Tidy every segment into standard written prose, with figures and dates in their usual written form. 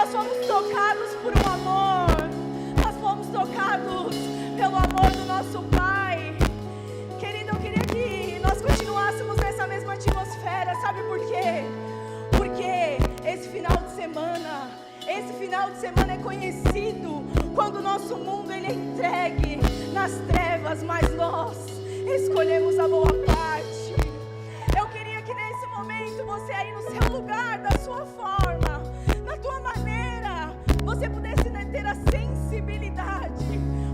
nós fomos tocados por um amor, nós fomos tocados pelo amor do nosso Pai. Querido, eu queria que nós continuássemos nessa mesma atmosfera, sabe por quê? Porque esse final de semana é conhecido quando o nosso mundo ele é entregue nas trevas, mas nós escolhemos a boa parte. Eu queria que nesse momento você aí no seu lugar, da sua forma, na tua maneira, você pudesse ter a sensibilidade,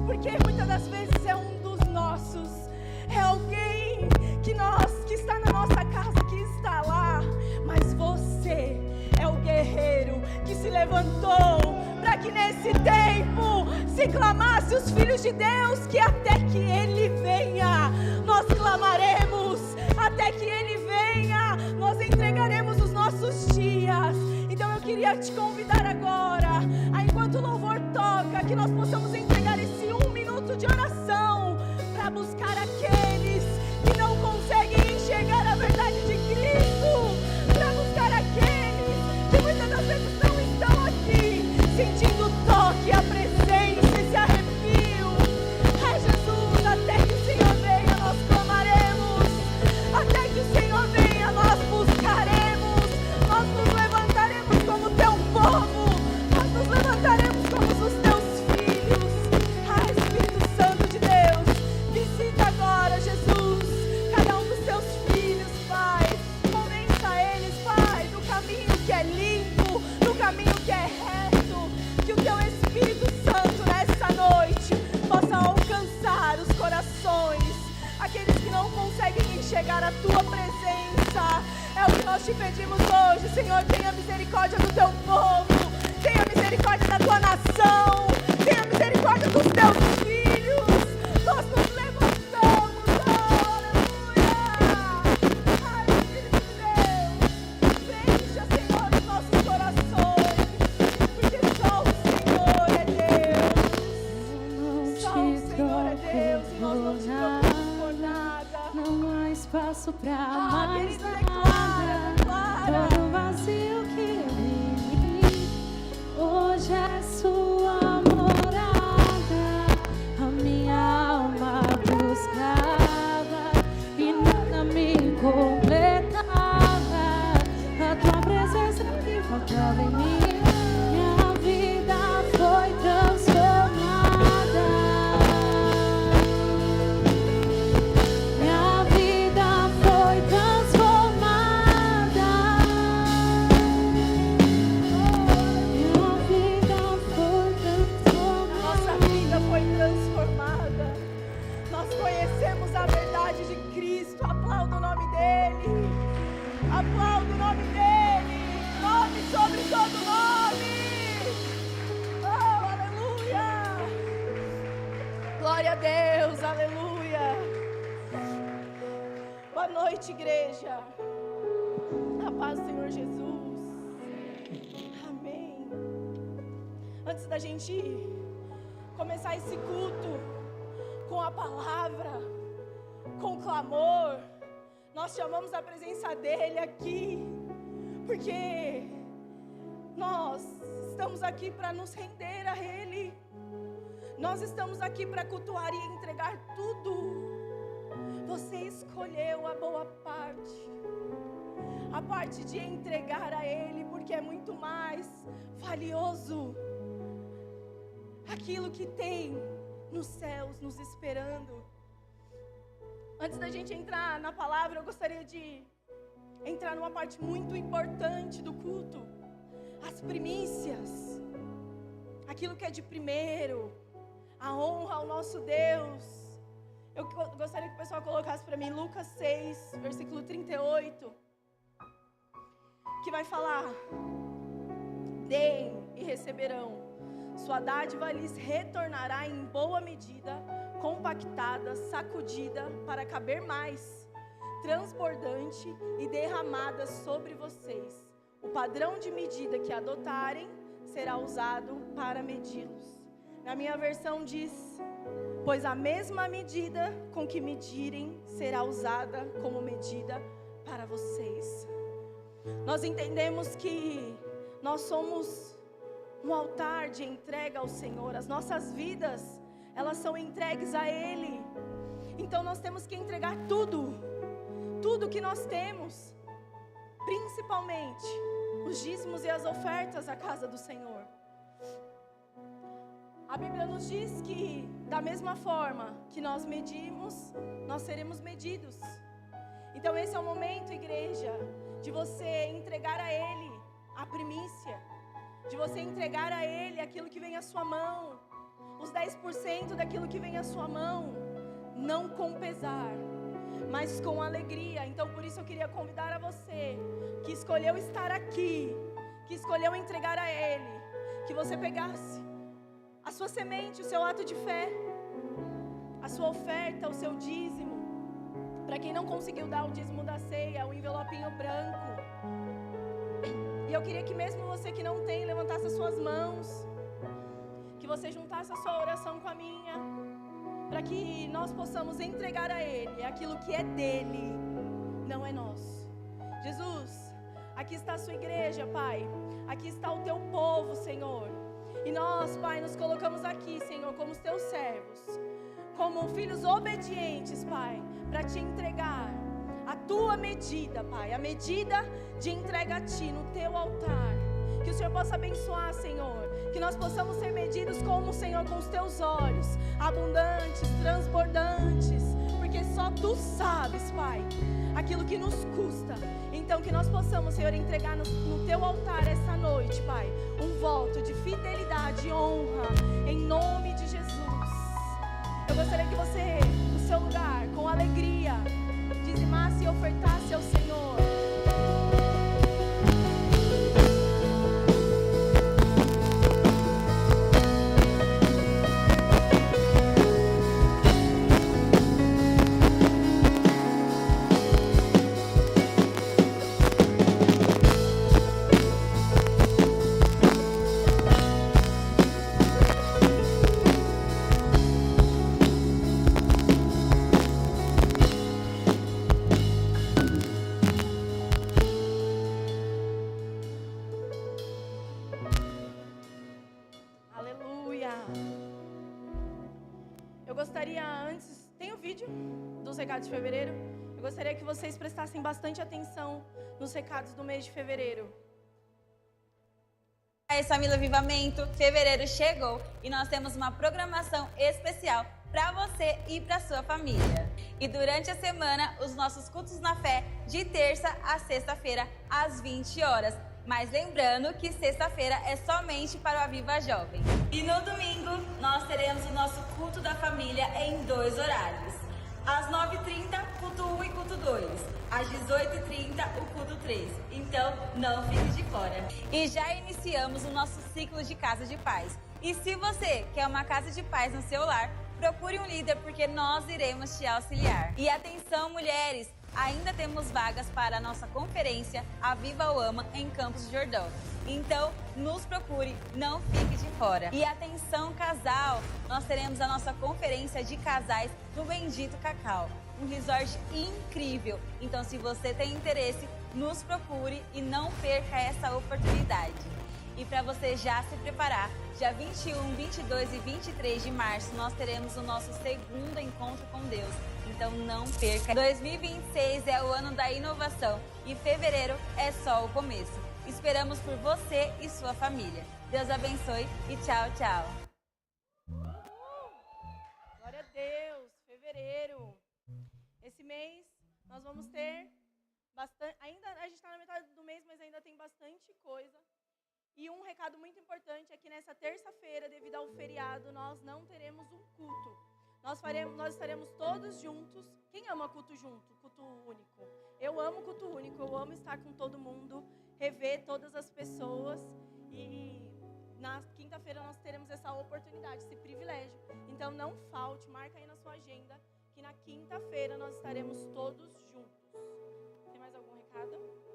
porque muitas das vezes é um dos nossos, é alguém que está na nossa casa, que está lá, mas você é o guerreiro que se levantou para que nesse tempo se clamasse os filhos de Deus, que até que Ele venha, nós clamaremos, até que Ele venha, nós entregaremos os nossos dias. Então eu queria te convidar agora, enquanto o louvor toca, que nós possamos entregar esse 1 minuto de oração para buscar aqueles que não conseguem enxergar a verdade de Cristo, para buscar aqueles que muitas das vezes não estão aqui, sentindo o toque, a presença, esse arrepio. Ai, Jesus, até que o Senhor venha, nós clamaremos, até que o Senhor venha, nós buscaremos, nós nos levantaremos como teu povo, nós nos levantaremos como os teus filhos. Ai, Espírito Santo de Deus, visita agora, Jesus, cada um dos teus filhos, Pai, convença eles, Pai, do caminho que é limpo, do caminho que é reto, que o teu Espírito Santo nessa noite possa alcançar os corações, aqueles que não conseguem enxergar a tua presença. É o que nós te pedimos hoje, Senhor. Tenha misericórdia do teu povo, tenha misericórdia da tua nação, tenha misericórdia dos teus filhos. Nós nos levantamos, aleluia. Ai, Espírito de Deus, preencha, Senhor, os nossos corações, porque só o Senhor é Deus, só o Senhor é Deus, e nós não te trocamos por nada. Não há espaço pra mais querido, nada. declara. Todo vazio que eu vivi, hoje é sua morada. A minha alma buscava e nada me completava. A tua presença que faltava em mim, minha vida foi transformada. Minha vida foi transformada. Minha vida foi transformada. Nossa vida foi transformada. Nós conhecemos a verdade de Cristo. Aplauda o nome dele. Aplauda o nome dele. Nome sobre todo nome. Oh, aleluia. Glória a Deus, aleluia. Boa noite, igreja. A paz do Senhor Jesus. Amém. Antes da gente começar esse culto com a palavra, com clamor, nós chamamos a presença dele aqui, porque nós estamos aqui para nos render a ele. Nós estamos aqui para cultuar e entregar tudo. Você escolheu a boa parte, a parte de entregar a ele, porque é muito mais valioso aquilo que tem nos céus nos esperando. Antes da gente entrar na palavra, eu gostaria de entrar numa parte muito importante do culto: as primícias, aquilo que é de primeiro, a honra ao nosso Deus. Eu gostaria que o pessoal colocasse para mim Lucas 6, versículo 38, que vai falar: deem e receberão, sua dádiva lhes retornará em boa medida, compactada, sacudida, para caber mais, transbordante e derramada sobre vocês. O padrão de medida que adotarem será usado para medi-los. Na minha versão diz: pois a mesma medida com que medirem será usada como medida para vocês. Nós entendemos que nós somos um altar de entrega ao Senhor. As nossas vidas, elas são entregues a Ele. Então nós temos que entregar tudo que nós temos, principalmente os dízimos e as ofertas à casa do Senhor. A Bíblia nos diz que da mesma forma que nós medimos, nós seremos medidos. Então esse é o momento, igreja, de você entregar a Ele a primícia, de você entregar a Ele aquilo que vem à sua mão, os 10% daquilo que vem à sua mão, não com pesar, mas com alegria. Então por isso eu queria convidar a você, que escolheu estar aqui, que escolheu entregar a Ele, que você pegasse a sua semente, o seu ato de fé, a sua oferta, o seu dízimo. Para quem não conseguiu dar o dízimo da ceia, o envelopinho branco. E eu queria que mesmo você que não tem, levantasse as suas mãos, que você juntasse a sua oração com a minha, para que nós possamos entregar a Ele aquilo que é dele, não é nosso. Jesus, aqui está a sua igreja, Pai. Aqui está o teu povo, Senhor. E nós, Pai, nos colocamos aqui, Senhor, como os teus servos, como filhos obedientes, Pai, para te entregar a tua medida, Pai, a medida de entrega a ti no teu altar. Que o Senhor possa abençoar, Senhor, que nós possamos ser medidos como, Senhor, com os teus olhos, abundantes, transbordantes, porque só tu sabes, Pai, aquilo que nos custa. Então que nós possamos, Senhor, entregar no teu altar essa noite, Pai, um voto de fidelidade e honra, em nome de Jesus. Eu gostaria que você, no seu lugar, com alegria, dizimasse e ofertasse ao Senhor. De fevereiro, eu gostaria que vocês prestassem bastante atenção nos recados do mês de fevereiro. Aí, família Avivamento, fevereiro chegou e nós temos uma programação especial para você e para sua família. E durante a semana, os nossos cultos na fé, de terça a sexta-feira, às 20 horas. Mas lembrando que sexta-feira é somente para o Aviva Jovem. E no domingo, nós teremos o nosso culto da família em 2 horários. Às 9h30, culto 1 e culto 2. Às 18h30, o culto 3. Então, não fique de fora. E já iniciamos o nosso ciclo de Casa de Paz. E se você quer uma casa de paz no seu lar, procure um líder, porque nós iremos te auxiliar. E atenção, mulheres! Ainda temos vagas para a nossa conferência Aviva o Ama em Campos do Jordão. Então, nos procure, não fique de fora. E atenção, casal! Nós teremos a nossa conferência de casais no Bendito Cacau. Um resort incrível. Então, se você tem interesse, nos procure e não perca essa oportunidade. E para você já se preparar, dia 21, 22 e 23 de março, nós teremos o nosso segundo encontro com Deus. Então não perca. 2026 é o ano da inovação e fevereiro é só o começo. Esperamos por você e sua família. Deus abençoe e tchau, tchau. Glória a Deus, fevereiro. Esse mês nós vamos ter bastante. Ainda a gente está na metade do mês, mas ainda tem bastante coisa. E um recado muito importante é que nessa terça-feira, devido ao feriado, nós não teremos um culto. Nós estaremos todos juntos. Quem ama culto junto? Culto único. Eu amo culto único, eu amo estar com todo mundo, rever todas as pessoas. E na quinta-feira nós teremos essa oportunidade, esse privilégio. Então não falte, marca aí na sua agenda, que na quinta-feira nós estaremos todos juntos. Tem mais algum recado?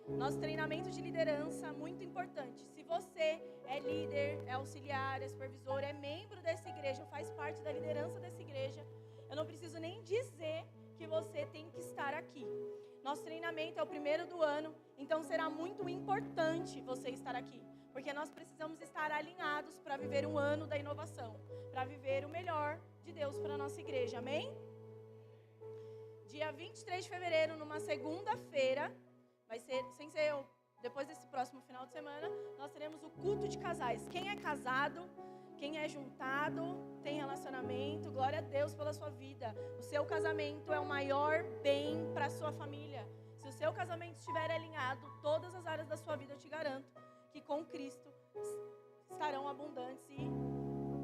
Nosso treinamento de liderança, muito importante. Se você é líder, é auxiliar, é supervisor, é membro dessa igreja, faz parte da liderança dessa igreja, eu não preciso nem dizer que você tem que estar aqui. Nosso treinamento é o primeiro do ano, então será muito importante você estar aqui. Porque nós precisamos estar alinhados para viver um ano da inovação, para viver o melhor de Deus para a nossa igreja, amém? Dia 23 de fevereiro, numa segunda-feira, vai ser, sem ser eu, depois desse próximo final de semana, nós teremos o culto de casais. Quem é casado, quem é juntado, tem relacionamento, glória a Deus pela sua vida. O seu casamento é o maior bem para a sua família. Se o seu casamento estiver alinhado, todas as áreas da sua vida, eu te garanto que com Cristo estarão abundantes e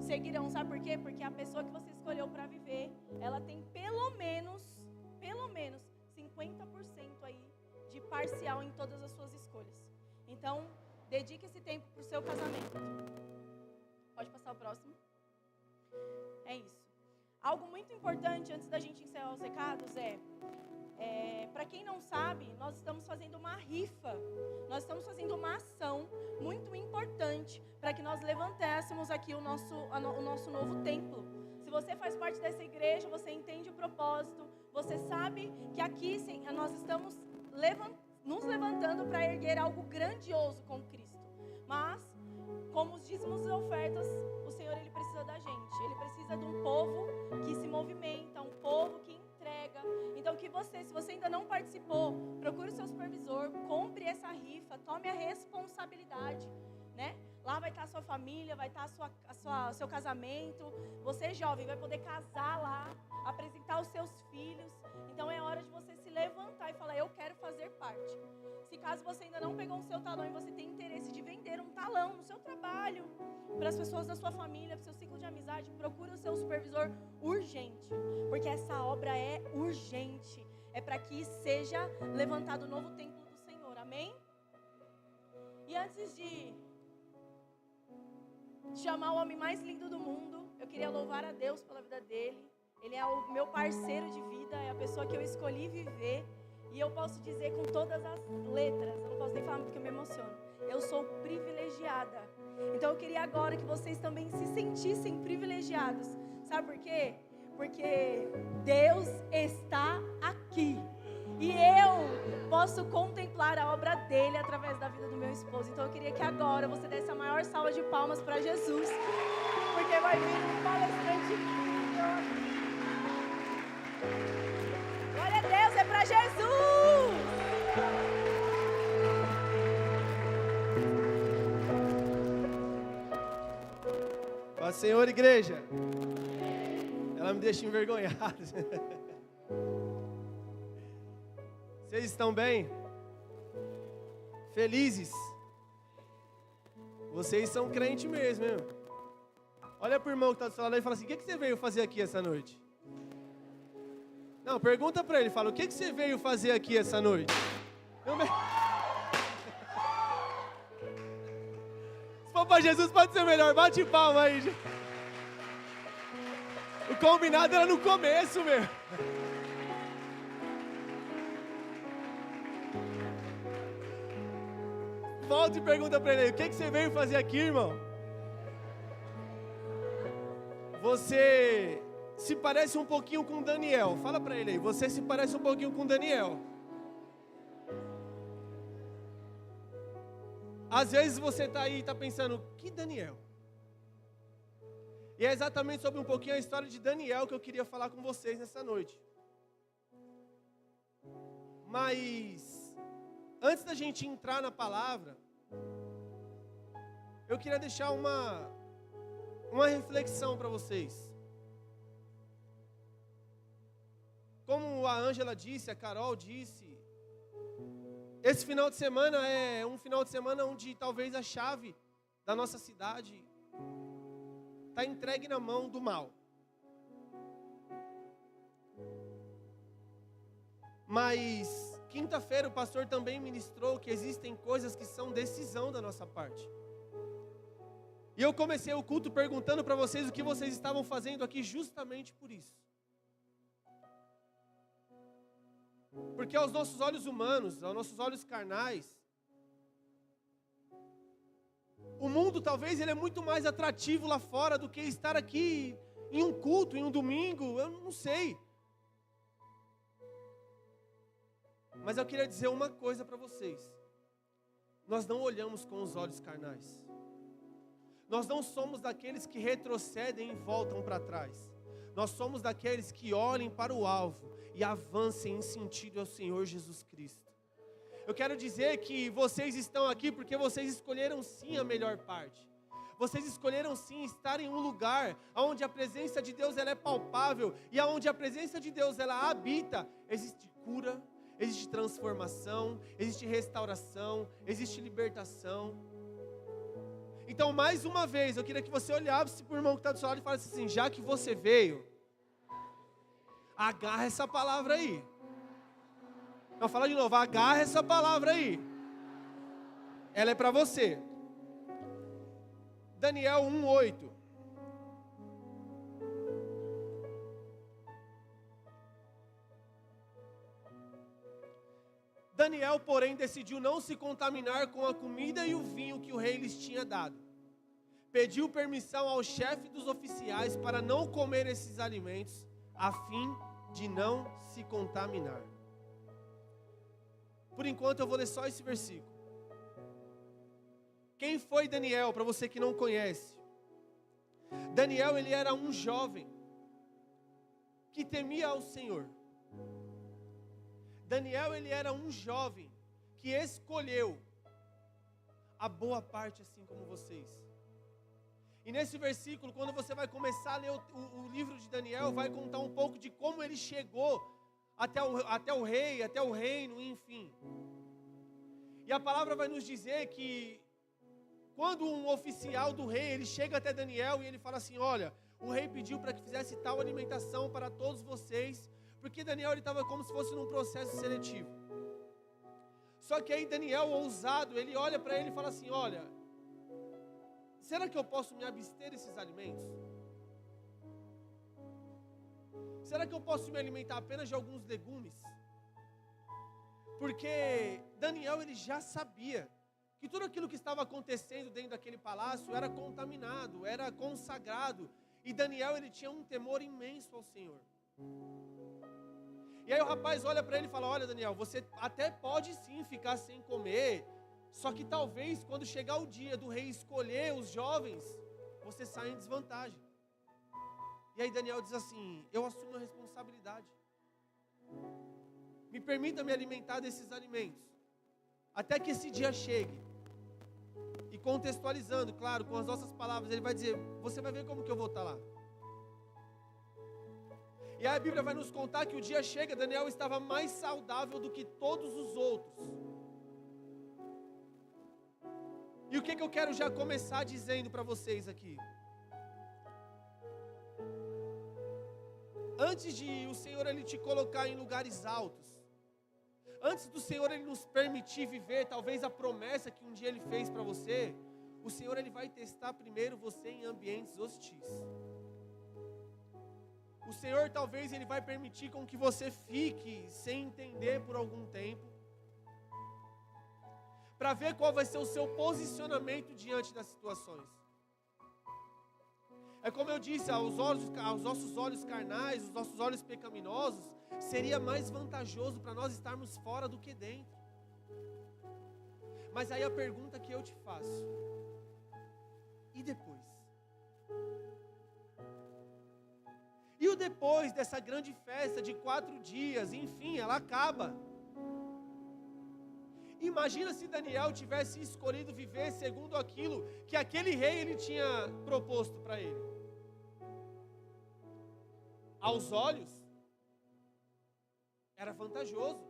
seguirão. Sabe por quê? Porque a pessoa que você escolheu para viver, ela tem pelo menos 50% aí de parcial em todas as suas escolhas. Então, dedique esse tempo para o seu casamento. Pode passar o próximo. É isso. Algo muito importante antes da gente encerrar os recados para quem não sabe, nós estamos fazendo uma rifa. Nós estamos fazendo uma ação muito importante para que nós levantássemos aqui o nosso novo templo. Se você faz parte dessa igreja, você entende o propósito, você sabe que aqui nós estamos nos levantando para erguer algo grandioso com Cristo. Mas, como os dízimos e ofertas, o Senhor ele precisa da gente. Ele precisa de um povo que se movimenta, um povo que entrega. Então, que você, se você ainda não participou, procure o seu supervisor, compre essa rifa, tome a responsabilidade, né? Lá vai estar a sua família, vai estar o seu casamento. Você, jovem, vai poder casar lá, apresentar os seus filhos. Então, é hora de você se levantar e falar, eu quero fazer parte. Se caso você ainda não pegou o seu talão e você tem interesse de vender um talão no seu trabalho, para as pessoas da sua família, para o seu ciclo de amizade, procure o seu supervisor urgente. Porque essa obra é urgente. É para que seja levantado o novo templo do Senhor. Amém? E antes de chamar o homem mais lindo do mundo, eu queria louvar a Deus pela vida dele. Ele é o meu parceiro de vida, é a pessoa que eu escolhi viver. E eu posso dizer com todas as letras, eu não posso nem falar porque eu me emociono. Eu sou privilegiada. Então eu queria agora que vocês também se sentissem privilegiados. Sabe por quê? Porque Deus está aqui. E eu posso contemplar a obra dele através da vida do meu esposo. Então eu queria que agora você desse a maior salva de palmas para Jesus. Porque vai vir um palestrante incrível. Glória a Deus, é para Jesus! Paz, Senhor, igreja. Ela me deixa envergonhado. Vocês estão bem? Felizes? Vocês são crente mesmo, hein? Olha pro irmão que está do seu lado e fala assim, o que você veio fazer aqui essa noite? Não, pergunta para ele, fala, o que você veio fazer aqui essa noite? Se for para Jesus pode ser melhor, bate palma aí. O combinado era no começo, meu. Volta e pergunta para ele, o que você veio fazer aqui, irmão? Você se parece um pouquinho com Daniel. Fala para ele aí, você se parece um pouquinho com Daniel. Às vezes você está aí e está pensando, que Daniel? E é exatamente sobre um pouquinho a história de Daniel que eu queria falar com vocês nessa noite. Mas, antes da gente entrar na palavra, eu queria deixar uma reflexão para vocês. Como a Ângela disse, a Carol disse, esse final de semana é um final de semana onde talvez a chave da nossa cidade está entregue na mão do mal. Mas quinta-feira o pastor também ministrou que existem coisas que são decisão da nossa parte. E eu comecei o culto perguntando para vocês o que vocês estavam fazendo aqui justamente por isso. Porque aos nossos olhos humanos, aos nossos olhos carnais, o mundo talvez ele é muito mais atrativo lá fora do que estar aqui em um culto, em um domingo, eu não sei. Mas eu queria dizer uma coisa para vocês. nós não olhamos com os olhos carnais. Nós não somos daqueles que retrocedem e voltam para trás. Nós somos daqueles que olhem para o alvo e avancem em sentido ao Senhor Jesus Cristo. Eu quero dizer que vocês estão aqui porque vocês escolheram sim a melhor parte. Vocês escolheram sim estar em um lugar onde a presença de Deus ela é palpável e onde a presença de Deus ela habita. Existe cura, existe transformação, existe restauração, existe libertação. Então, mais uma vez, eu queria que você olhasse para o irmão que está do seu lado e falasse assim: já que você veio, agarra essa palavra aí. Não, fala de novo, agarra essa palavra aí. Ela é para você. Daniel 1:8. Daniel, porém, decidiu não se contaminar com a comida e o vinho que o rei lhes tinha dado. Pediu permissão ao chefe dos oficiais para não comer esses alimentos, a fim de não se contaminar. Por enquanto eu vou ler só esse versículo. Quem foi Daniel, para você que não conhece? Daniel, ele era um jovem que temia ao Senhor. Daniel, ele era um jovem que escolheu a boa parte, assim como vocês. E nesse versículo, quando você vai começar a ler o livro de Daniel, vai contar um pouco de como ele chegou até o rei, até o reino, enfim. E a palavra vai nos dizer que quando um oficial do rei, ele chega até Daniel e ele fala assim: olha, o rei pediu para que fizesse tal alimentação para todos vocês, porque Daniel ele estava como se fosse num processo seletivo. Só que aí Daniel, ousado, ele olha para ele e fala assim: olha, será que eu posso me abster desses alimentos? Será que eu posso me alimentar apenas de alguns legumes? Porque Daniel ele já sabia que tudo aquilo que estava acontecendo dentro daquele palácio era contaminado, era consagrado. E Daniel ele tinha um temor imenso ao Senhor. E aí o rapaz olha para ele e fala: olha, Daniel, você até pode sim ficar sem comer, só que talvez quando chegar o dia do rei escolher os jovens, você saia em desvantagem. E aí Daniel diz assim: eu assumo a responsabilidade. Me permita me alimentar desses alimentos, até que esse dia chegue. E contextualizando, claro, com as nossas palavras, ele vai dizer: você vai ver como que eu vou estar lá. E aí a Bíblia vai nos contar que o dia chega, Daniel estava mais saudável do que todos os outros. E o que eu quero já começar dizendo para vocês aqui? Antes de o Senhor ele te colocar em lugares altos, antes do Senhor ele nos permitir viver talvez a promessa que um dia ele fez para você, o Senhor ele vai testar primeiro você em ambientes hostis. O Senhor talvez ele vai permitir com que você fique sem entender por algum tempo, para ver qual vai ser o seu posicionamento diante das situações. É como eu disse, aos nossos olhos carnais, os nossos olhos pecaminosos, seria mais vantajoso para nós estarmos fora do que dentro. Mas aí a pergunta que eu te faço: e depois? E o depois dessa grande festa de 4 dias, enfim, ela acaba. Imagina se Daniel tivesse escolhido viver segundo aquilo que aquele rei ele tinha proposto para ele. Aos olhos, era vantajoso.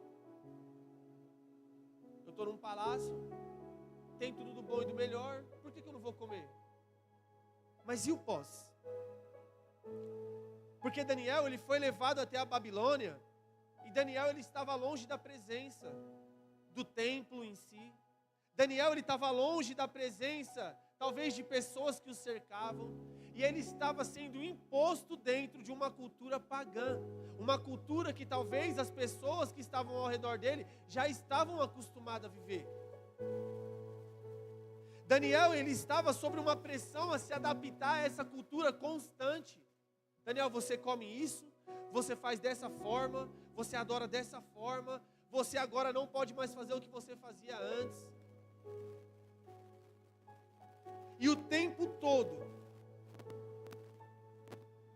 Eu estou num palácio, tem tudo do bom e do melhor, por que eu não vou comer? Mas e o pós? Porque Daniel ele foi levado até a Babilônia, e Daniel ele estava longe da presença do templo em si. Daniel ele estava longe da presença, talvez, de pessoas que o cercavam, e ele estava sendo imposto dentro de uma cultura pagã, uma cultura que talvez as pessoas que estavam ao redor dele já estavam acostumadas a viver. Daniel ele estava sob uma pressão a se adaptar a essa cultura constante. Daniel, você come isso, você faz dessa forma, você adora dessa forma, você agora não pode mais fazer o que você fazia antes. E o tempo todo,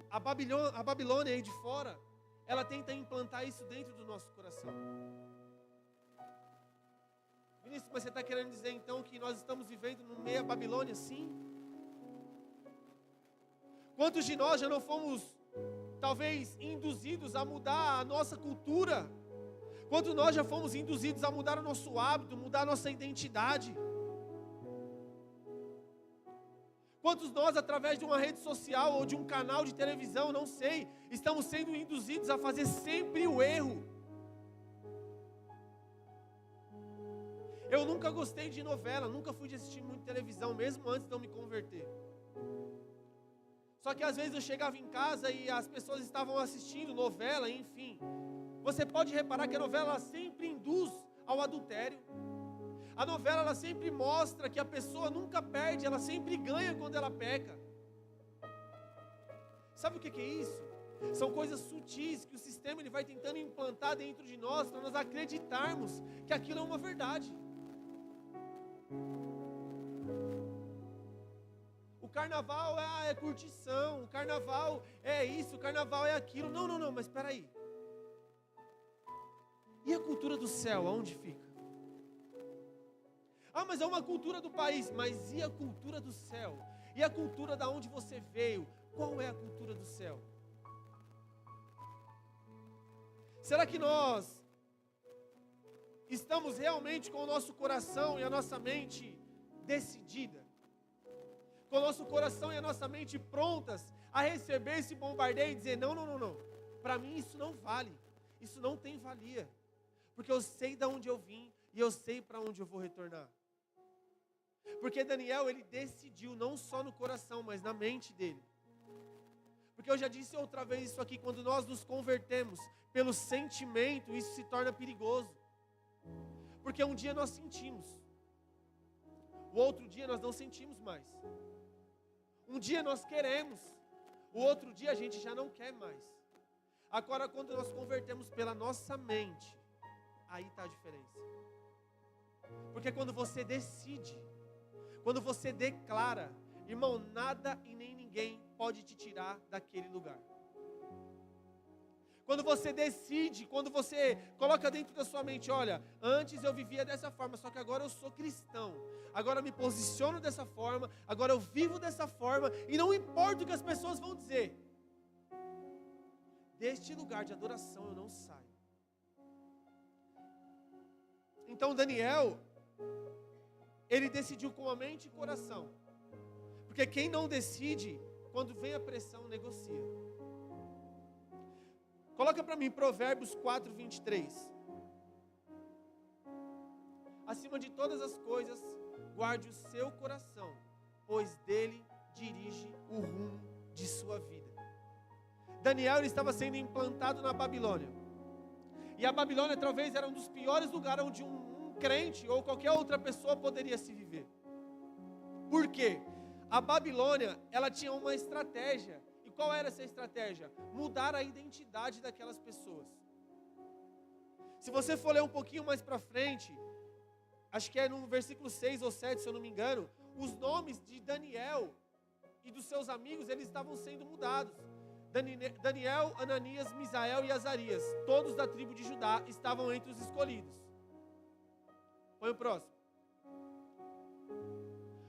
a Babilônia aí de fora, ela tenta implantar isso dentro do nosso coração. Vinícius, mas você está querendo dizer então que nós estamos vivendo no meio da Babilônia? Sim. Quantos de nós já não fomos, talvez, induzidos a mudar a nossa cultura? Quantos nós já fomos induzidos a mudar o nosso hábito, mudar a nossa identidade? Quantos nós, através de uma rede social ou de um canal de televisão, não sei, estamos sendo induzidos a fazer sempre o erro? Eu nunca gostei de novela, nunca fui de assistir muito televisão, mesmo antes de eu me converter. Só que às vezes eu chegava em casa e as pessoas estavam assistindo novela, enfim. Você pode reparar que a novela ela sempre induz ao adultério. A novela ela sempre mostra que a pessoa nunca perde, ela sempre ganha quando ela peca. Sabe o que é isso? São coisas sutis que o sistema ele vai tentando implantar dentro de nós para nós acreditarmos que aquilo é uma verdade. O carnaval é curtição, o carnaval é isso, o carnaval é aquilo. Não, mas espera aí. E a cultura do céu, aonde fica? Ah, mas é uma cultura do país, mas e a cultura do céu? E a cultura da onde você veio? Qual é a cultura do céu? Será que nós estamos realmente com o nosso coração e a nossa mente decidida? Com o nosso coração e a nossa mente prontas a receber esse bombardeio e dizer, não. Para mim isso não vale, isso não tem valia. Porque eu sei de onde eu vim e eu sei para onde eu vou retornar. Porque Daniel, ele decidiu não só no coração, mas na mente dele. Porque eu já disse outra vez isso aqui, quando nós nos convertemos pelo sentimento, isso se torna perigoso. Porque um dia nós sentimos, o outro dia nós não sentimos mais. Um dia nós queremos, o outro dia a gente já não quer mais. Agora, quando nós convertemos pela nossa mente, aí está a diferença. Porque quando você decide, quando você declara, irmão, nada e nem ninguém pode te tirar daquele lugar. Quando você decide, quando você coloca dentro da sua mente, olha, antes eu vivia dessa forma, só que agora eu sou cristão. Agora eu me posiciono dessa forma, agora eu vivo dessa forma, e não importa o que as pessoas vão dizer. Deste lugar de adoração eu não saio. Então Daniel, ele decidiu com a mente e coração. Porque quem não decide, quando vem a pressão, negocia. Coloca para mim Provérbios 4, 23. Acima de todas as coisas, guarde o seu coração, pois dele dirige o rumo de sua vida. Daniel ele estava sendo implantado na Babilônia. E a Babilônia talvez era um dos piores lugares onde um crente ou qualquer outra pessoa poderia se viver. Por quê? A Babilônia, ela tinha uma estratégia. E qual era essa estratégia? Mudar a identidade daquelas pessoas. Se você for ler um pouquinho mais para frente, acho que é no versículo 6 ou 7, se eu não me engano, os nomes de Daniel e dos seus amigos, eles estavam sendo mudados. Daniel, Ananias, Misael e Azarias, todos da tribo de Judá, estavam entre os escolhidos. Põe o próximo.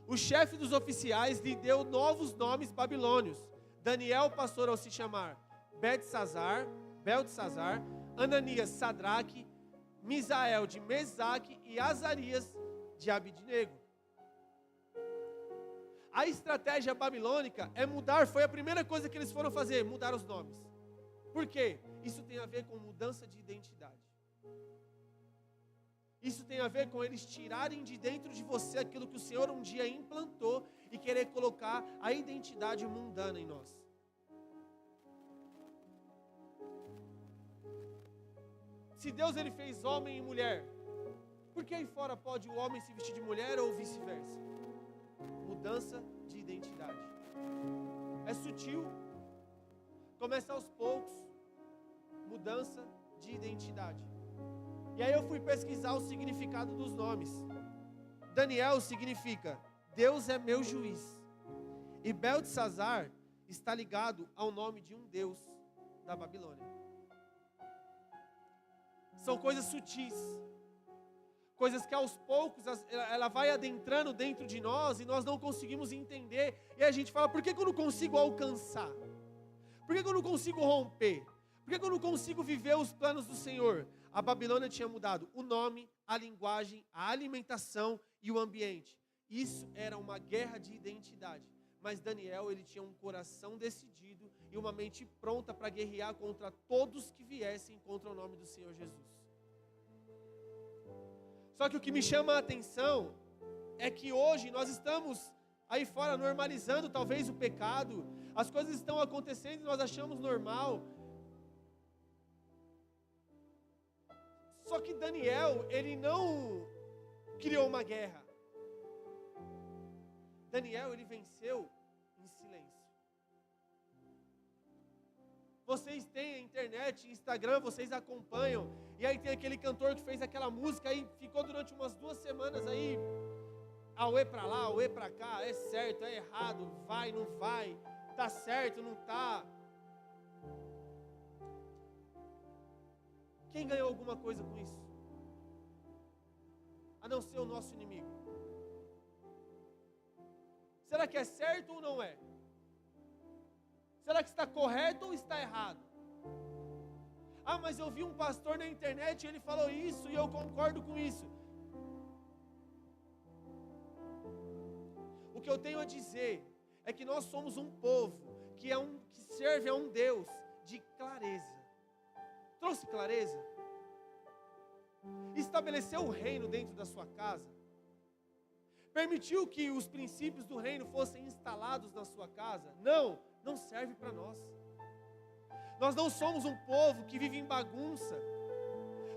O chefe dos oficiais lhe deu novos nomes babilônios. Daniel passou a se chamar Beltesazar, Ananias, Sadraque, Misael de Mesaque e Azarias de Abidnego. A estratégia babilônica é mudar, foi a primeira coisa que eles foram fazer, mudar os nomes. Por quê? Isso tem a ver com mudança de identidade. Isso tem a ver com eles tirarem de dentro de você aquilo que o Senhor um dia implantou e querer colocar a identidade mundana em nós. Se Deus ele fez homem e mulher, por que aí fora pode o homem se vestir de mulher ou vice-versa? Mudança de identidade. É sutil, começa aos poucos, mudança de identidade. E aí eu fui pesquisar o significado dos nomes. Daniel significa Deus é meu juiz. E Beltesazar está ligado ao nome de um deus da Babilônia. São coisas sutis. Coisas que aos poucos ela vai adentrando dentro de nós e nós não conseguimos entender. E a gente fala, por que eu não consigo alcançar? Por que eu não consigo romper? Por que eu não consigo viver os planos do Senhor? A Babilônia tinha mudado o nome, a linguagem, a alimentação e o ambiente. Isso era uma guerra de identidade. Mas Daniel, ele tinha um coração decidido e uma mente pronta para guerrear contra todos que viessem contra o nome do Senhor Jesus. Só que o que me chama a atenção é que hoje nós estamos aí fora normalizando talvez o pecado. As coisas estão acontecendo e nós achamos normal. Só que Daniel, ele não criou uma guerra. Daniel, ele venceu em silêncio. Vocês têm a internet, Instagram, vocês acompanham. E aí tem aquele cantor que fez aquela música e ficou durante umas 2 semanas aí. Auê pra lá, auê pra cá, é certo, é errado, vai, não vai, tá certo, não tá. Quem ganhou alguma coisa com isso? A não ser o nosso inimigo. Será que é certo ou não é? Será que está correto ou está errado? Ah, mas eu vi um pastor na internet e ele falou isso e eu concordo com isso. O que eu tenho a dizer é que nós somos um povo que serve a um Deus de clareza. Trouxe clareza? Estabeleceu o reino dentro da sua casa? Permitiu que os princípios do reino fossem instalados na sua casa? Não, não serve para nós. Nós não somos um povo que vive em bagunça.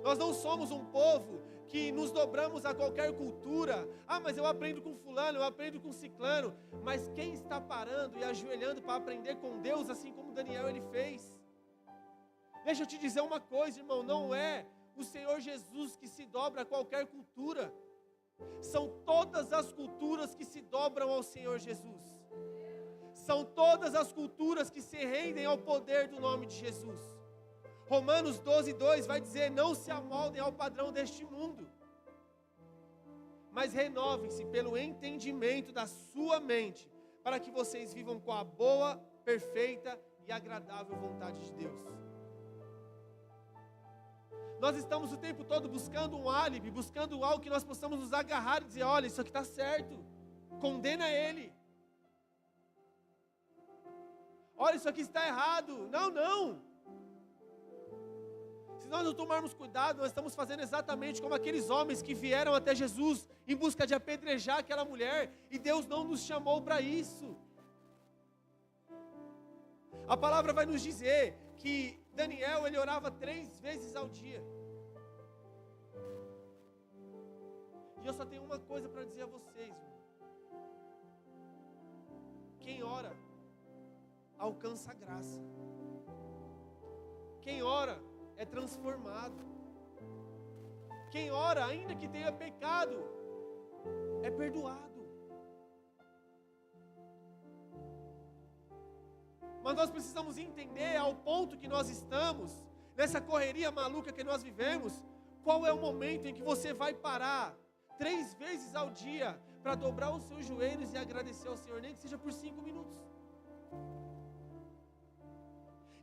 Nós não somos um povo que nos dobramos a qualquer cultura. Ah, mas eu aprendo com fulano, eu aprendo com ciclano. Mas quem está parando e ajoelhando para aprender com Deus, assim como Daniel ele fez? Deixa eu te dizer uma coisa, irmão, não é o Senhor Jesus que se dobra a qualquer cultura. São todas as culturas que se dobram ao Senhor Jesus. São todas as culturas que se rendem ao poder do nome de Jesus. Romanos 12:2 vai dizer, não se amoldem ao padrão deste mundo, mas renovem-se pelo entendimento da sua mente, para que vocês vivam com a boa, perfeita e agradável vontade de Deus. Nós estamos o tempo todo buscando um álibi, buscando algo que nós possamos nos agarrar e dizer, olha, isso aqui está certo, condena ele. Olha, isso aqui está errado. Não. Se nós não tomarmos cuidado, nós estamos fazendo exatamente como aqueles homens que vieram até Jesus em busca de apedrejar aquela mulher, e Deus não nos chamou para isso. A palavra vai nos dizer que Daniel, ele orava 3 vezes ao dia. E eu só tenho uma coisa para dizer a vocês, irmão. Quem ora, alcança a graça. Quem ora, é transformado. Quem ora, ainda que tenha pecado, é perdoado. Mas nós precisamos entender, ao ponto que nós estamos, nessa correria maluca que nós vivemos, qual é o momento em que você vai parar 3 vezes ao dia para dobrar os seus joelhos e agradecer ao Senhor, nem que seja por 5 minutos.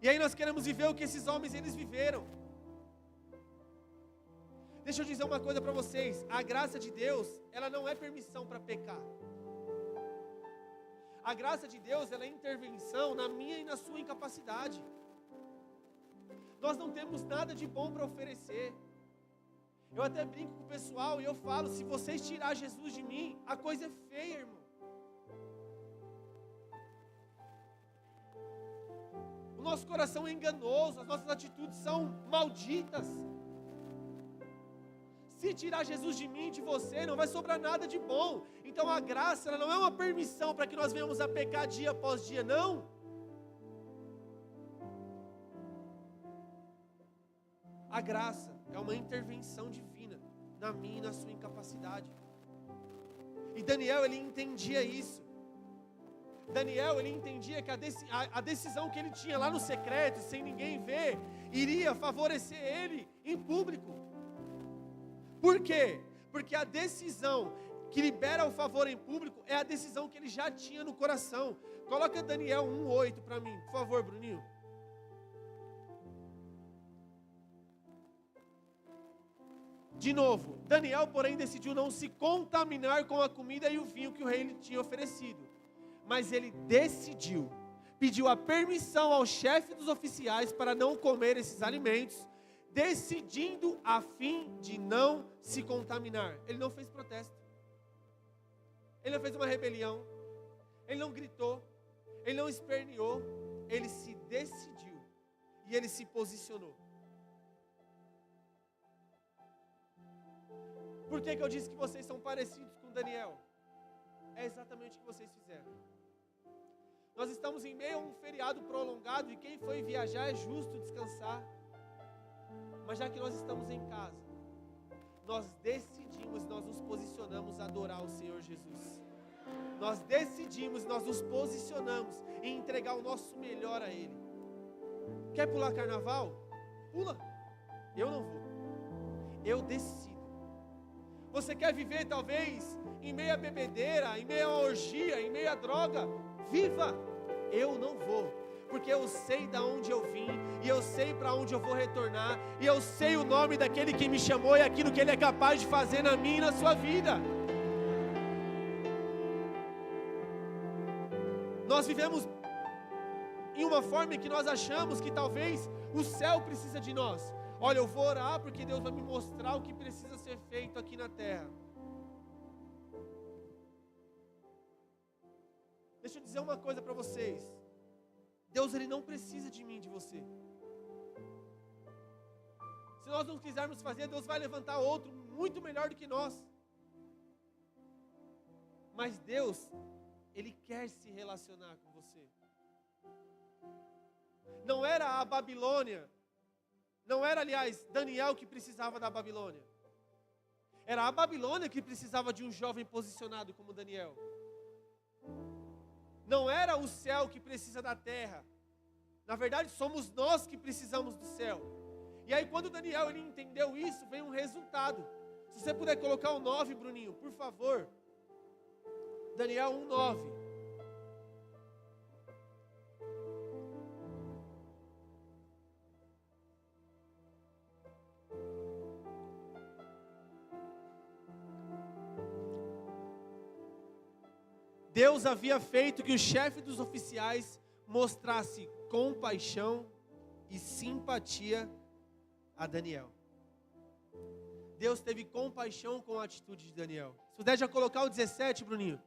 E aí nós queremos viver o que esses homens eles viveram. Deixa eu dizer uma coisa para vocês, a graça de Deus, ela não é permissão para pecar. A graça de Deus, ela é intervenção na minha e na sua incapacidade. Nós não temos nada de bom para oferecer. Eu até brinco com o pessoal e eu falo, se vocês tirar Jesus de mim, a coisa é feia, irmão. O nosso coração é enganoso, as nossas atitudes são malditas. Se tirar Jesus de mim, de você, não vai sobrar nada de bom. Então a graça, ela não é uma permissão para que nós venhamos a pecar dia após dia, não. A graça é uma intervenção divina na minha e na sua incapacidade. E Daniel, ele entendia isso. Daniel, ele entendia que a decisão que ele tinha lá no secreto, sem ninguém ver, iria favorecer ele em público. Por quê? Porque a decisão que libera o favor em público é a decisão que ele já tinha no coração. Coloca Daniel 1:8 para mim, por favor, Bruninho. De novo, Daniel, porém, decidiu não se contaminar com a comida e o vinho que o rei lhe tinha oferecido. Mas ele pediu a permissão ao chefe dos oficiais para não comer esses alimentos, decidindo a fim de não se contaminar. Ele não fez protesto. Ele não fez uma rebelião. Ele não gritou. Ele não esperneou. Ele se decidiu. E ele se posicionou. Por que eu disse que vocês são parecidos com Daniel? É exatamente o que vocês fizeram. Nós estamos em meio a um feriado prolongado e quem foi viajar é justo descansar. Mas já que nós estamos em casa, nós decidimos, nós nos posicionamos a adorar o Senhor Jesus. Nós decidimos, nós nos posicionamos em entregar o nosso melhor a Ele. Quer pular carnaval? Pula. Eu não vou. Eu decido. Você quer viver talvez em meio a bebedeira, em meio a orgia, em meio a droga? Viva! Eu não vou, porque eu sei de onde eu vim, e eu sei para onde eu vou retornar, e eu sei o nome daquele que me chamou e aquilo que Ele é capaz de fazer na minha e na sua vida. Nós vivemos em uma forma em que nós achamos que talvez o céu precisa de nós. Olha, eu vou orar porque Deus vai me mostrar o que precisa ser feito aqui na terra. Deixa eu dizer uma coisa para vocês. Deus, Ele não precisa de mim, de você. Se nós não quisermos fazer, Deus vai levantar outro muito melhor do que nós. Mas Deus, Ele quer se relacionar com você. Não era a Babilônia, não era, aliás, Daniel que precisava da Babilônia. Era a Babilônia que precisava de um jovem posicionado como Daniel. Não era o céu que precisa da terra. Na verdade, somos nós que precisamos do céu. E aí, quando Daniel ele entendeu isso, vem um resultado. Se você puder colocar o 9, Bruninho, por favor. Daniel 1:9. Deus havia feito que o chefe dos oficiais mostrasse compaixão e simpatia a Daniel. Deus teve compaixão com a atitude de Daniel. Se puder já colocar o 17, Bruninho.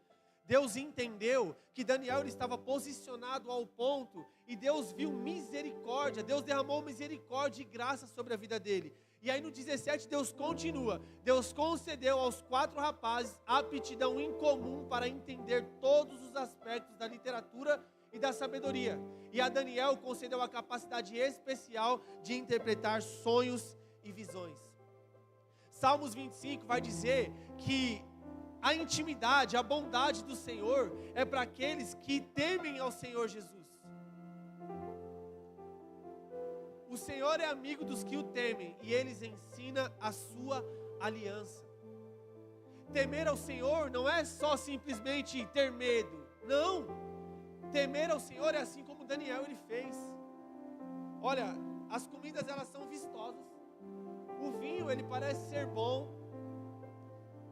Deus entendeu que Daniel ele estava posicionado ao ponto e Deus viu misericórdia. Deus derramou misericórdia e graça sobre a vida dele. E aí no 17 Deus continua. Deus concedeu aos 4 rapazes aptidão incomum para entender todos os aspectos da literatura e da sabedoria. E a Daniel concedeu a capacidade especial de interpretar sonhos e visões. Salmos 25 vai dizer que a intimidade, a bondade do Senhor é para aqueles que temem ao Senhor Jesus. O Senhor é amigo dos que o temem e eles ensina a sua aliança. Temer ao Senhor não é só simplesmente ter medo. Não. Temer ao Senhor é assim como Daniel ele fez. Olha, as comidas elas são vistosas. O vinho ele parece ser bom.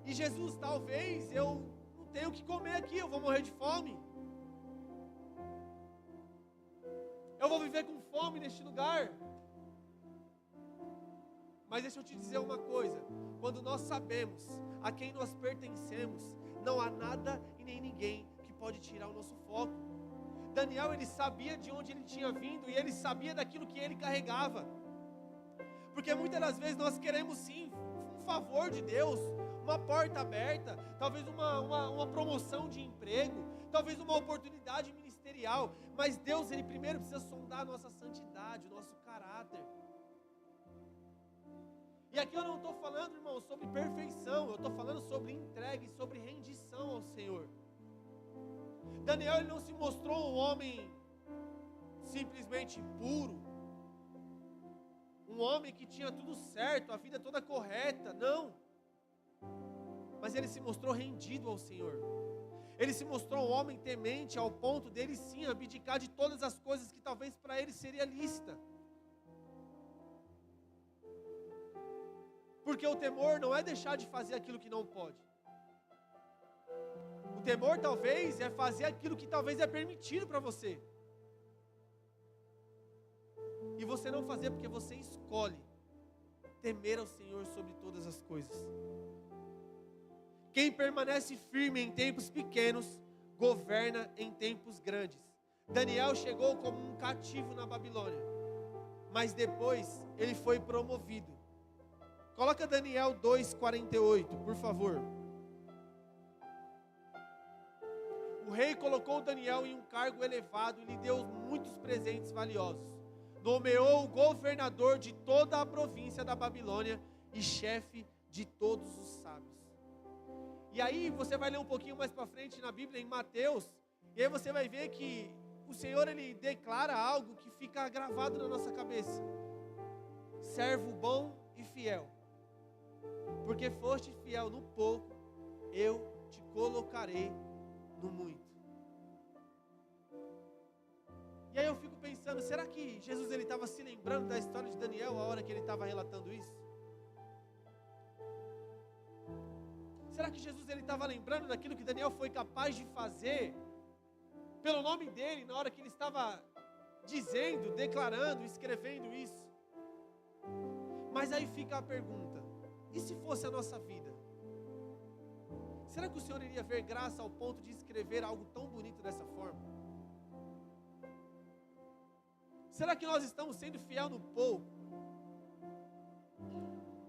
E Jesus, talvez eu não tenha o que comer aqui, eu vou morrer de fome. Eu vou viver com fome neste lugar. Mas deixa eu te dizer uma coisa. Quando nós sabemos a quem nós pertencemos, não há nada e nem ninguém que pode tirar o nosso foco. Daniel, ele sabia de onde ele tinha vindo e ele sabia daquilo que ele carregava. Porque muitas das vezes nós queremos sim um favor de Deus, uma porta aberta, talvez uma promoção de emprego, talvez uma oportunidade ministerial. Mas Deus, Ele primeiro precisa sondar a nossa santidade, o nosso caráter. E aqui eu não estou falando, irmão, sobre perfeição. Eu estou falando sobre entrega e sobre rendição ao Senhor. Daniel, ele não se mostrou um homem simplesmente puro. Um homem que tinha tudo certo, a vida toda correta. Não. Mas ele se mostrou rendido ao Senhor. Ele se mostrou um homem temente ao ponto dele sim abdicar de todas as coisas que talvez para ele seria lícita. Porque o temor não é deixar de fazer aquilo que não pode. O temor talvez é fazer aquilo que talvez é permitido para você. E você não fazer porque você escolhe temer ao Senhor sobre todas as coisas. Quem permanece firme em tempos pequenos, governa em tempos grandes. Daniel chegou como um cativo na Babilônia, mas depois ele foi promovido. Coloca Daniel 2:48, por favor. O rei colocou Daniel em um cargo elevado e lhe deu muitos presentes valiosos. Nomeou o governador de toda a província da Babilônia e chefe de todos os sábios. E aí você vai ler um pouquinho mais para frente na Bíblia, em Mateus, e aí você vai ver que o Senhor, ele declara algo que fica gravado na nossa cabeça. Servo bom e fiel. Porque foste fiel no pouco, eu te colocarei no muito. E aí eu fico pensando, será que Jesus ele estava se lembrando da história de Daniel a hora que ele estava relatando isso? Será que Jesus ele estava lembrando daquilo que Daniel foi capaz de fazer pelo nome dele na hora que ele estava dizendo, declarando, escrevendo isso? Mas aí fica a pergunta: e se fosse a nossa vida? Será que o Senhor iria ver graça ao ponto de escrever algo tão bonito dessa forma? Será que nós estamos sendo fiel no pouco?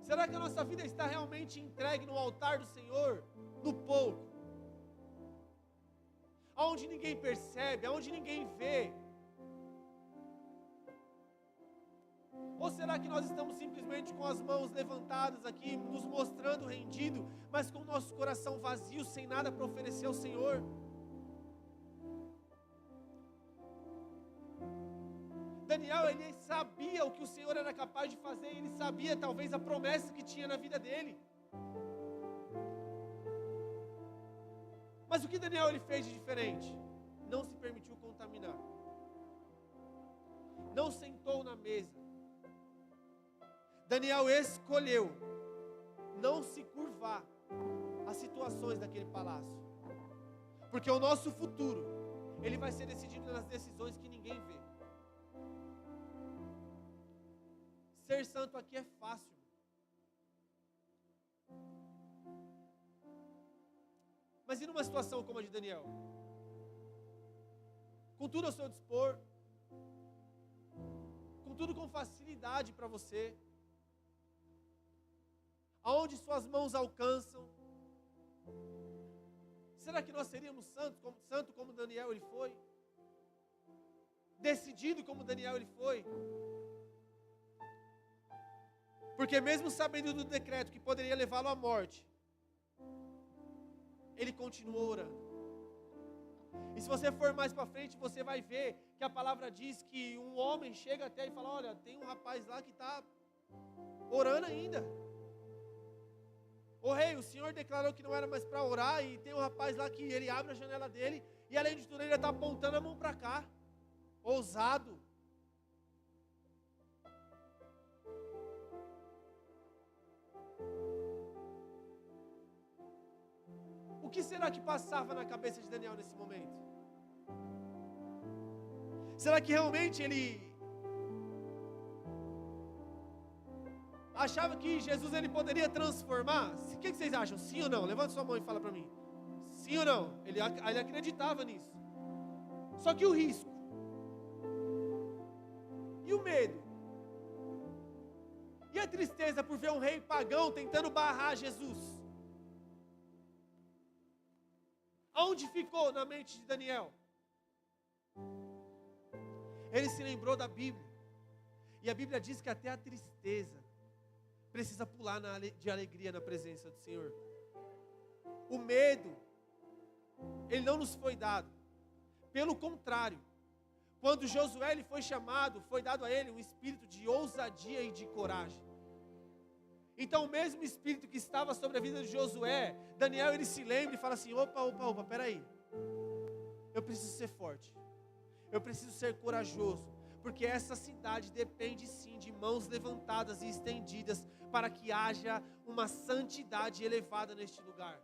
Será que a nossa vida está realmente entregue no altar do Senhor, no pouco? Aonde ninguém percebe, aonde ninguém vê? Ou será que nós estamos simplesmente com as mãos levantadas aqui, nos mostrando rendido, mas com o nosso coração vazio, sem nada para oferecer ao Senhor? Daniel, ele sabia o que o Senhor era capaz de fazer, ele sabia talvez a promessa que tinha na vida dele. Mas o que Daniel ele fez de diferente? Não se permitiu contaminar. Não sentou na mesa. Daniel escolheu não se curvar às situações daquele palácio. Porque o nosso futuro, ele vai ser decidido nas decisões que ninguém vê. Ser santo aqui é fácil. Mas e numa situação como a de Daniel? Com tudo ao seu dispor, com tudo com facilidade para você, aonde suas mãos alcançam, será que nós seríamos santo como Daniel ele foi? Decidido como Daniel ele foi? Porque mesmo sabendo do decreto que poderia levá-lo à morte, ele continuou orando. E se você for mais para frente, você vai ver que a palavra diz que um homem chega até e fala: olha, tem um rapaz lá que está orando ainda. Ô rei, o Senhor declarou que não era mais para orar, e tem um rapaz lá que ele abre a janela dele, e além de tudo ele está apontando a mão para cá. Ousado. O que será que passava na cabeça de Daniel nesse momento? Será que realmente ele achava que Jesus ele poderia transformar? O que vocês acham? Sim ou não? Levanta sua mão e fala para mim. Sim ou não? Ele acreditava nisso. Só que o risco e o medo e a tristeza por ver um rei pagão tentando barrar Jesus, aonde ficou na mente de Daniel? Ele se lembrou da Bíblia. E a Bíblia diz que até a tristeza precisa pular de alegria na presença do Senhor. O medo, ele não nos foi dado. Pelo contrário, quando Josué ele foi chamado, foi dado a ele um espírito de ousadia e de coragem. Então o mesmo espírito que estava sobre a vida de Josué, Daniel ele se lembra e fala assim, opa, peraí. Eu preciso ser forte. Eu preciso ser corajoso. Porque essa cidade depende sim de mãos levantadas e estendidas para que haja uma santidade elevada neste lugar.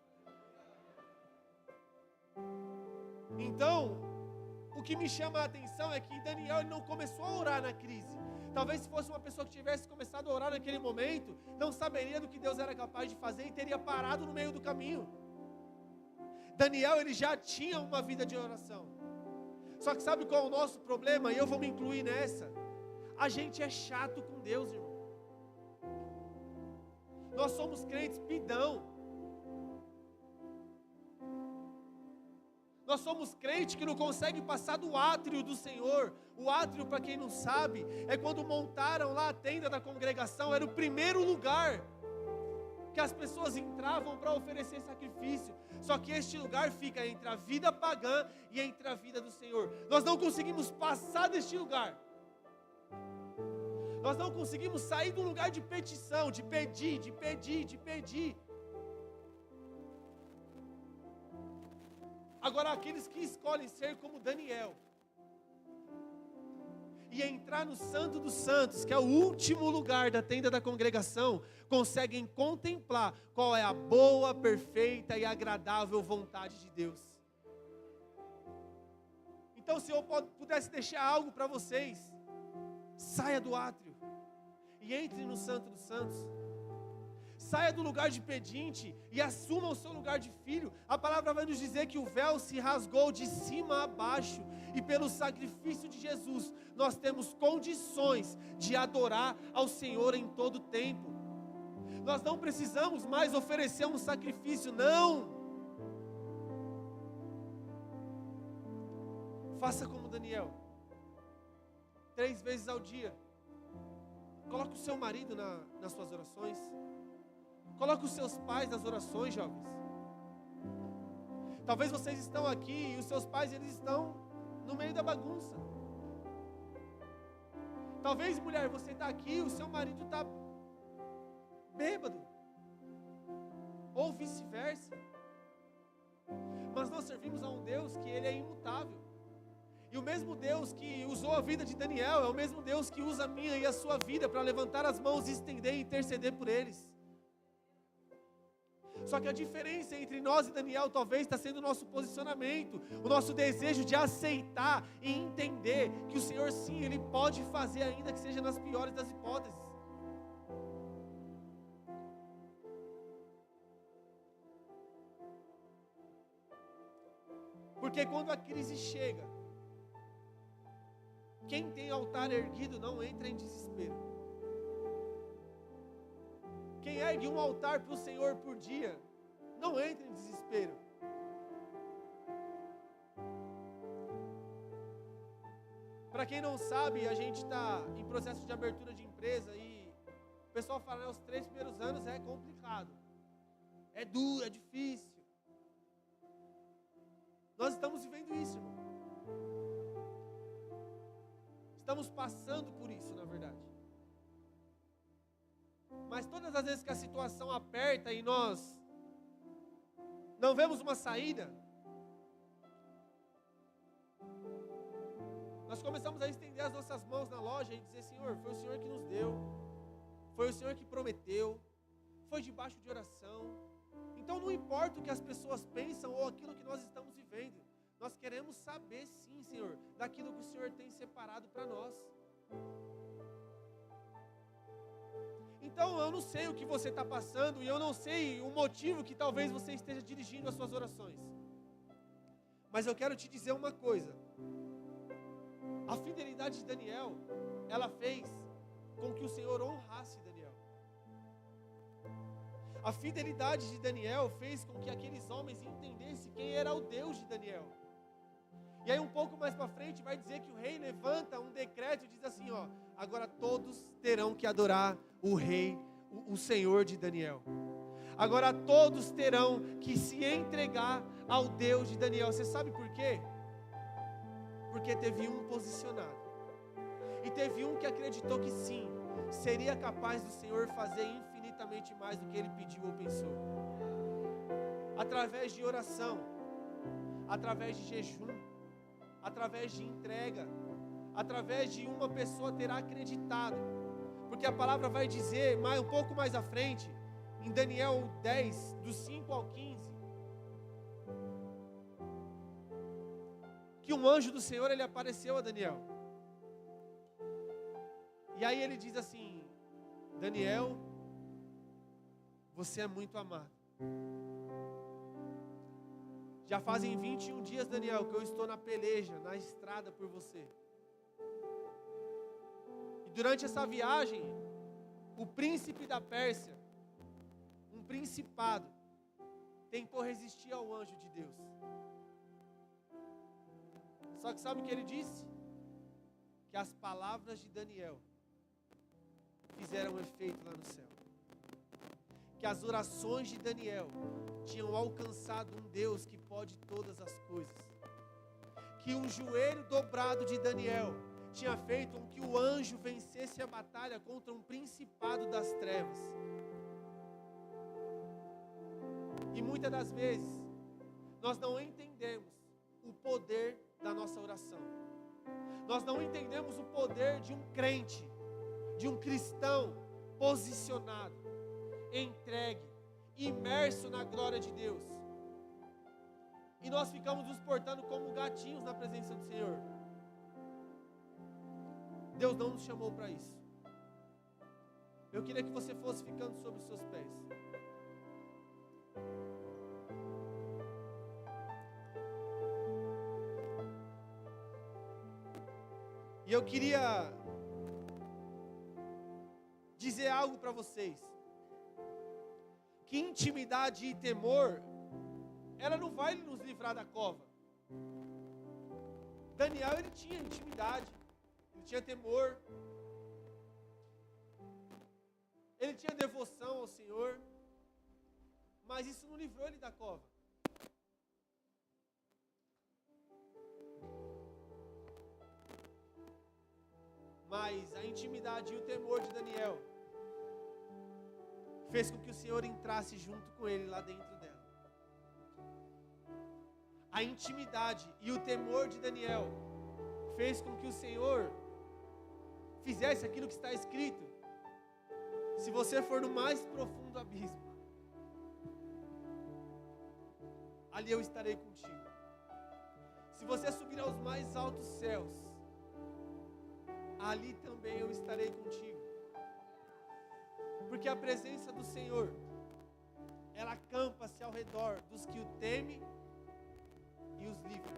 Então, o que me chama a atenção é que Daniel ele não começou a orar na crise. Talvez se fosse uma pessoa que tivesse começado a orar naquele momento, não saberia do que Deus era capaz de fazer e teria parado no meio do caminho. Daniel ele já tinha uma vida de oração. Só que sabe qual é o nosso problema? E eu vou me incluir nessa. A gente é chato com Deus, irmão. Nós somos crentes pidão. Nós somos crentes que não conseguem passar do átrio do Senhor. O átrio, para quem não sabe, é quando montaram lá a tenda da congregação. Era o primeiro lugar que as pessoas entravam para oferecer sacrifício. Só que este lugar fica entre a vida pagã e entre a vida do Senhor. Nós não conseguimos passar deste lugar. Nós não conseguimos sair do lugar de petição, de pedir. Agora, aqueles que escolhem ser como Daniel e entrar no Santo dos Santos, que é o último lugar da tenda da congregação, conseguem contemplar qual é a boa, perfeita e agradável vontade de Deus. Então, se eu pudesse deixar algo para vocês, saia do átrio e entre no Santo dos Santos. Saia do lugar de pedinte e assuma o seu lugar de filho. A palavra vai nos dizer que o véu se rasgou de cima a baixo. E pelo sacrifício de Jesus, nós temos condições de adorar ao Senhor em todo tempo. Nós não precisamos mais oferecer um sacrifício, não. Faça como Daniel. 3 vezes ao dia. Coloque o seu marido nas suas orações. Coloque os seus pais nas orações, jovens. Talvez vocês estão aqui e os seus pais eles estão no meio da bagunça. Talvez, mulher, você está aqui e o seu marido está bêbado. Ou vice-versa. Mas nós servimos a um Deus que ele é imutável. E o mesmo Deus que usou a vida de Daniel é o mesmo Deus que usa a minha e a sua vida para levantar as mãos e estender e interceder por eles. Só que a diferença entre nós e Daniel talvez está sendo o nosso posicionamento, o nosso desejo de aceitar e entender que o Senhor sim, Ele pode fazer ainda que seja nas piores das hipóteses. Porque quando a crise chega, quem tem altar erguido não entra em desespero. Quem ergue um altar para o Senhor por dia, não entra em desespero. Para quem não sabe, a gente está em processo de abertura de empresa e o pessoal fala, os 3 primeiros anos é complicado. É duro, é difícil. Nós estamos vivendo isso, irmão. Estamos passando por isso, na verdade. Mas todas as vezes que a situação aperta e nós não vemos uma saída, nós começamos a estender as nossas mãos na loja e dizer, Senhor, foi o Senhor que nos deu, foi o Senhor que prometeu, foi debaixo de oração. Então não importa o que as pessoas pensam ou aquilo que nós estamos vivendo, nós queremos saber sim, Senhor, daquilo que o Senhor tem separado para nós. Então eu não sei o que você está passando e eu não sei o motivo que talvez você esteja dirigindo as suas orações. Mas eu quero te dizer uma coisa. A fidelidade de Daniel, ela fez com que o Senhor honrasse Daniel. A fidelidade de Daniel fez com que aqueles homens entendessem quem era o Deus de Daniel. E aí um pouco mais para frente vai dizer que o rei levanta um decreto e diz assim, agora todos terão que adorar o rei, o Senhor de Daniel. Agora todos terão que se entregar ao Deus de Daniel. Você sabe por quê? Porque teve um posicionado. E teve um que acreditou que sim, seria capaz do Senhor fazer infinitamente mais do que ele pediu ou pensou. Através de oração, através de jejum, através de entrega, através de uma pessoa ter acreditado. Porque a palavra vai dizer, um pouco mais à frente, em Daniel 10, do 5 ao 15, que um anjo do Senhor, ele apareceu a Daniel. E aí ele diz assim: Daniel, você é muito amado. Já fazem 21 dias, Daniel, que eu estou na peleja, na estrada por você. E durante essa viagem, o príncipe da Pérsia, um principado, tentou resistir ao anjo de Deus. Só que sabe o que ele disse? Que as palavras de Daniel fizeram efeito lá no céu. Que as orações de Daniel tinham alcançado um Deus que pode todas as coisas. Que o joelho dobrado de Daniel tinha feito com que o anjo vencesse a batalha contra um principado das trevas. E muitas das vezes nós não entendemos o poder da nossa oração. Nós não entendemos o poder de um crente, de um cristão posicionado, entregue, imerso na glória de Deus. E nós ficamos nos portando como gatinhos na presença do Senhor. Deus não nos chamou para isso. Eu queria que você fosse ficando sobre os seus pés. E eu queria dizer algo para vocês. Que intimidade e temor, ela não vai nos livrar da cova. Daniel, ele tinha intimidade, ele tinha temor, ele tinha devoção ao Senhor, mas isso não livrou ele da cova. Mas a intimidade e o temor de Daniel fez com que o Senhor entrasse junto com ele lá dentro dela. A intimidade e o temor de Daniel fez com que o Senhor fizesse aquilo que está escrito: se você for no mais profundo abismo, ali eu estarei contigo. Se você subir aos mais altos céus, ali também eu estarei contigo. Porque a presença do Senhor, ela acampa-se ao redor dos que o temem e os livra.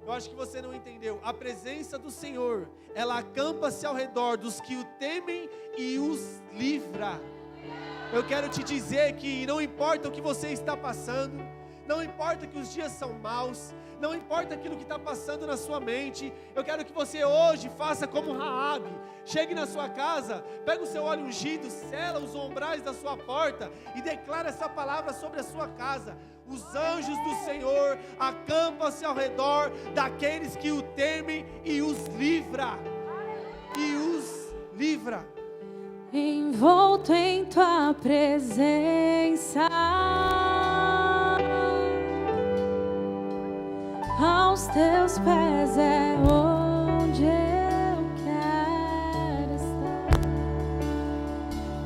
Eu acho que você não entendeu. A presença do Senhor, ela acampa-se ao redor dos que o temem e os livra. Eu quero te dizer que não importa o que você está passando, não importa que os dias são maus, não importa aquilo que está passando na sua mente, eu quero que você hoje faça como Raabe. Chegue na sua casa, pega o seu óleo ungido, sela os umbrais da sua porta e declara essa palavra sobre a sua casa: os anjos do Senhor acampam-se ao redor daqueles que o temem e os livra. E os livra. Envolto em tua presença, aos teus pés é onde eu quero estar,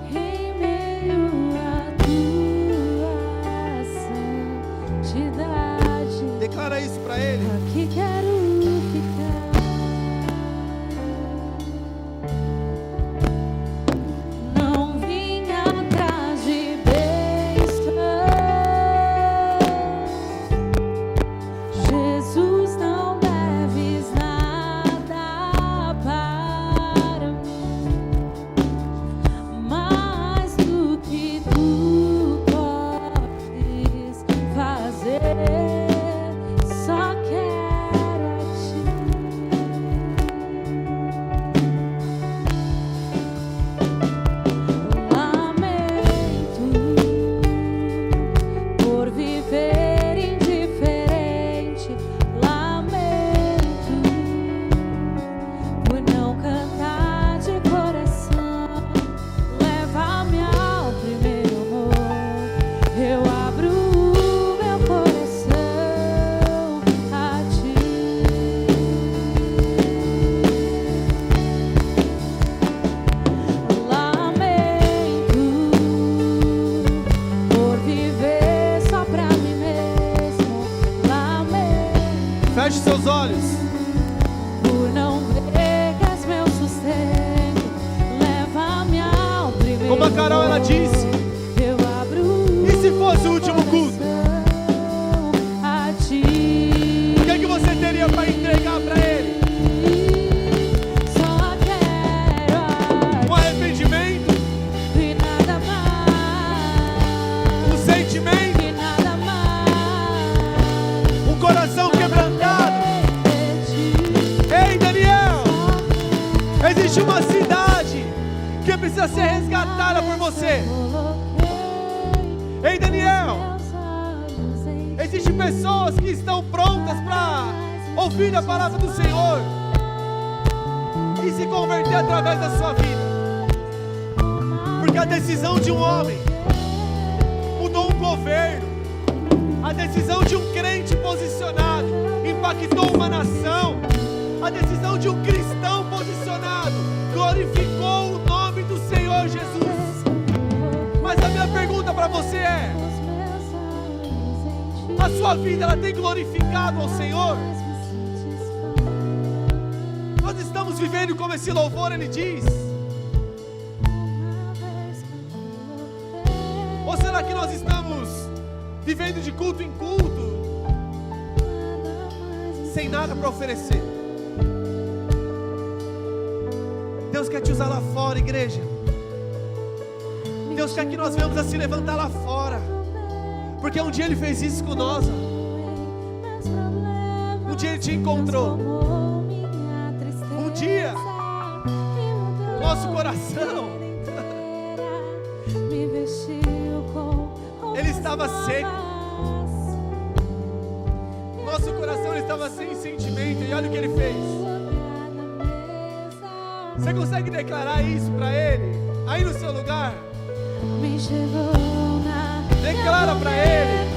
em meio à tua santidade. Declara isso para ele. Aqui quero ficar. Não vim atrás de bênçãos, Jesus, não deves Feche seus olhos. Por não ver que és meu sustento, leva-me ao primeiro. Como a Carol ela disse, eu abro. E se fosse o último culto? A ti. O que é que você teria para entregar para Ele? Só quero Um arrependimento? e nada mais. Um sentimento? E nada mais. Um coração quebrantado? Ei, Daniel! Existe uma cidade que precisa ser resgatada por você. Ei, Daniel! Existem pessoas que estão prontas para ouvir a palavra do Senhor e se converter através da sua vida. Porque a decisão de um homem mudou um governo. A decisão de um crente posicionado impactou uma nação. A decisão de um cristão posicionado glorificou o nome do Senhor Jesus. Mas a minha pergunta para você é: a sua vida ela tem glorificado ao Senhor? Nós estamos vivendo como esse louvor ele diz? Ou será que nós estamos vivendo de culto em culto, sem nada para oferecer? Deus quer te usar lá fora, igreja. Deus quer que nós venhamos a se levantar lá fora, porque um dia Ele fez isso com nós. Um dia Ele te encontrou. Um dia nosso coração ele estava seco. Nosso coração ele estava sem sentimento. E olha o que Ele fez. Você consegue declarar isso para Ele? Aí no seu lugar. Declara para Ele.